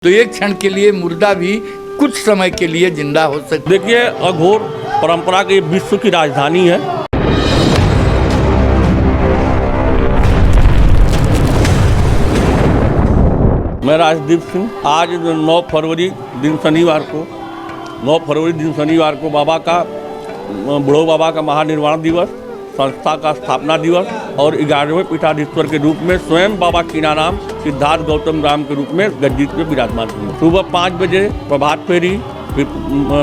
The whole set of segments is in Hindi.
तो एक क्षण के लिए मुर्दा भी कुछ समय के लिए जिंदा हो सकता। देखिए, अघोर परंपरा की विश्व की राजधानी है। मैं राजदीप सिंह। आज 9 फरवरी दिन शनिवार को बाबा का बुढ़ो बाबा का महानिर्वाण दिवस, संस्था का स्थापना दिवस और 11वें पीठाधीश्वर के रूप में स्वयं बाबा कीनाराम सिद्धार्थ गौतम राम के रूप में गद्दीश में विराजमान हुए। सुबह 5 बजे प्रभात फेरी,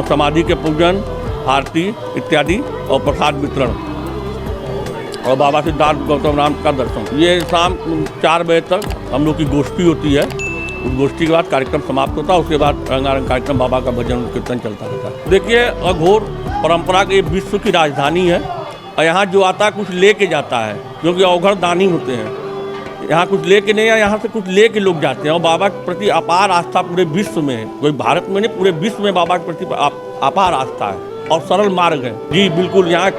समाधि के पूजन, आरती इत्यादि और प्रसाद वितरण और बाबा सिद्धार्थ गौतम राम का दर्शन। ये शाम 4 बजे तक हम लोग की गोष्ठी होती है। उस गोष्ठी के बाद कार्यक्रम समाप्त होता है। उसके बाद रंगारंग कार्यक्रम, बाबा का भजन कीर्तन चलता रहता है। देखिए, अघोर परंपरा की विश्व की राजधानी है और यहाँ जो आता है कुछ ले जाता है, क्योंकि अवघड़ दानी होते हैं। यहाँ कुछ लेके नहीं है, यहाँ से कुछ लेके लोग जाते हैं और बाबा के प्रति अपार आस्था पूरे विश्व में है। कोई भारत में नहीं, पूरे विश्व में बाबा के प्रति अपार आस्था है और सरल मार्ग है। जी बिल्कुल, यहाँ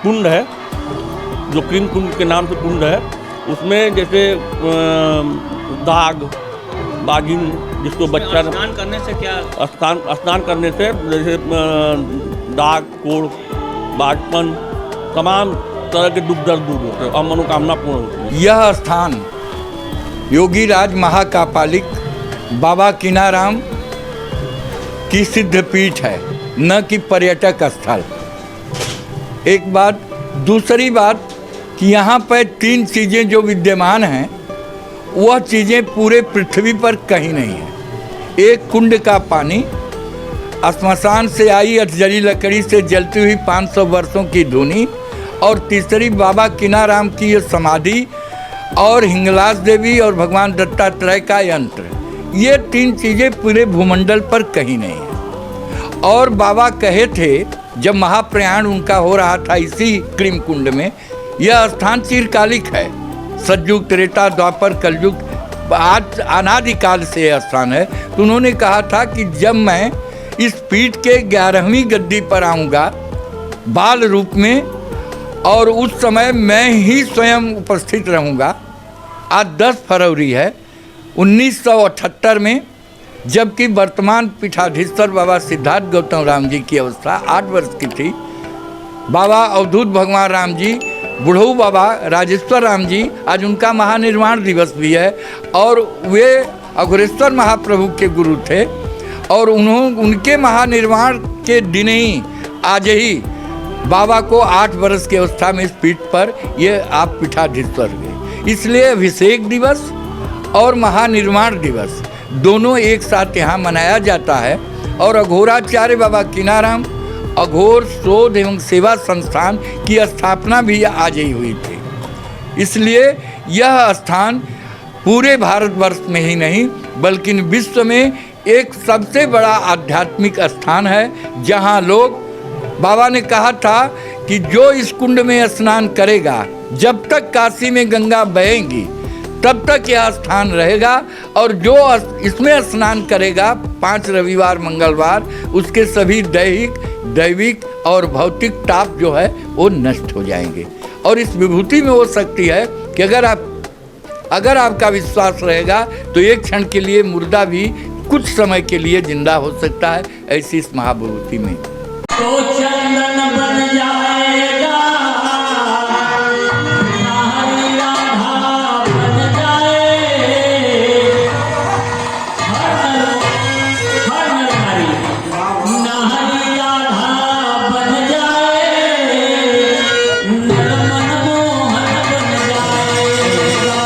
कुंड है जो क्रीम कुंड के नाम से कुंड है। उसमें जैसे दाग बागिन, जिसको बच्चा स्नान करने से क्या स्नान करने से जैसे दाग, कोढ़, बाजपन, तमाम तरह के दुख दर्द दूर होते हैं और मनोकामना पूर्ण होती है। यह स्थान योगी राज महाकापालिक बाबा कीनाराम की सिद्ध पीठ है, न कि पर्यटक स्थल। एक बात। दूसरी बात कि यहाँ पर 3 चीज़ें जो विद्यमान हैं, वह चीज़ें पूरे पृथ्वी पर कहीं नहीं है। एक, कुंड का पानी, श्मशान से आई अटजरी लकड़ी से जलती हुई 500 वर्षों की धुनी, और तीसरी बाबा कीनाराम की ये समाधि और हिंगलाज देवी और भगवान दत्तात्रेय का यंत्र। ये 3 चीज़ें पूरे भूमंडल पर कहीं नहीं है। और बाबा कहे थे, जब महाप्रयाण उनका हो रहा था इसी क्रीम कुंड में, यह स्थान चिरकालिक है। सतयुग, त्रेता, द्वापर, कलयुग, आज अनादिकाल से यह स्थान है। तो उन्होंने कहा था कि जब मैं इस पीठ के 11वीं गद्दी पर आऊँगा बाल रूप में, और उस समय मैं ही स्वयं उपस्थित रहूँगा। आज 10 फरवरी है 1978 में, जबकि वर्तमान पीठाधीश्वर बाबा सिद्धार्थ गौतम राम जी की अवस्था 8 वर्ष की थी। बाबा अवधूत भगवान राम जी, बुढ़ऊ बाबा राजेश्वर राम जी, आज उनका महानिर्वाण दिवस भी है और वे अघोरेश्वर महाप्रभु के गुरु थे। और उनके महानिर्वाण के दिन ही, आज ही बाबा को 8 वर्ष की अवस्था में इस पीठ पर ये आप पीठाधीश्वर हुए। इसलिए अभिषेक दिवस और महानिर्वाण दिवस दोनों एक साथ यहाँ मनाया जाता है। और अघोराचार्य बाबा कीनाराम अघोर शोध एवं सेवा संस्थान की स्थापना भी आज ही हुई थी। इसलिए यह स्थान पूरे भारतवर्ष में ही नहीं बल्कि विश्व में एक सबसे बड़ा आध्यात्मिक स्थान है, जहाँ लोग, बाबा ने कहा था कि जो इस कुंड में स्नान करेगा, जब तक काशी में गंगा बहेंगी तब तक यह स्थान रहेगा, और जो इसमें स्नान करेगा 5 रविवार मंगलवार, उसके सभी दैविक और भौतिक ताप जो है वो नष्ट हो जाएंगे। और इस विभूति में हो सकती है कि अगर आपका विश्वास रहेगा तो एक क्षण के लिए मुर्दा भी कुछ समय के लिए जिंदा हो सकता है, ऐसी इस महाविभूति में। तो चंदन बन जाएगा, नारी राधा बन जाए, हर नारी राधा बन जाए, नर मनमोहन बन जाएगा।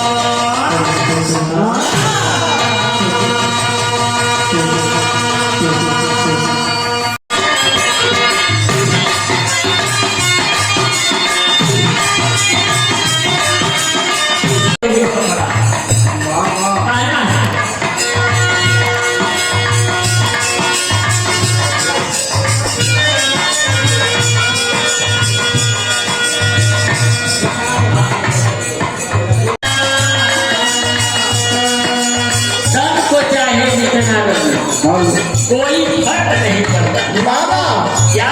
कोई फर्क नहीं पड़ता। बाबा क्या